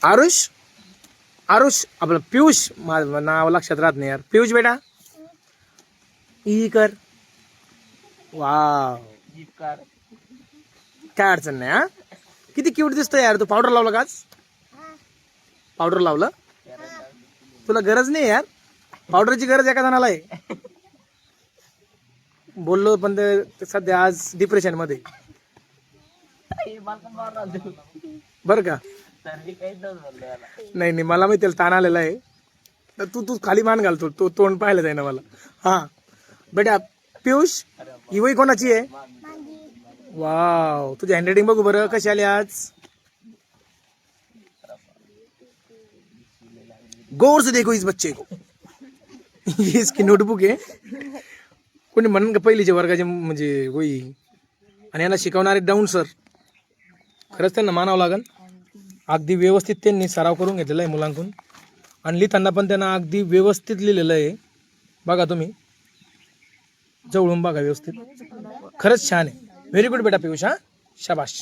आरुष आरुष आपलं पियुष, माझं नाव लक्षात राहत नाही यार. पियुष बेटा ई कर. वाव काय अडचण नाही. हा किती क्यूट दिसतोय यार. तू पावडर लावला का आज? पावडर लावलं? तुला गरज नाही यार, पावडरची गरज एका जणाला आहे. बोललो पण ते सध्या आज डिप्रेशन मध्ये बर का. नाही नाही मला माहिती त्याला ताण आलेला आहे. तर तू खाली मान घालतो, तो तोंड पाहायला जाईना मला. हा बेटा पियुष ही वही कोणाची आहे? वाव तुझी हँडरायटिंग बघू बरं कशी आली आज. गौर से देखो इस बच्चे को. ही इसकी नोटबुक आहे. कोणी म्हणून का पहिलीच्या वर्गाचे म्हणजे वही आणि यांना शिकवणारे डाऊन सर, खरंच त्यांना मानावं लागेल. अगदी व्यवस्थित त्यांनी सराव करून घेतलेला आहे मुलांकडून आणि लिहिताना पण त्यांना अगदी व्यवस्थित लिहिलेलं आहे. बघा तुम्ही जवळून बघा व्यवस्थित, खरंच छान आहे. व्हेरी गुड बेटा पियुष. हा शाबाश.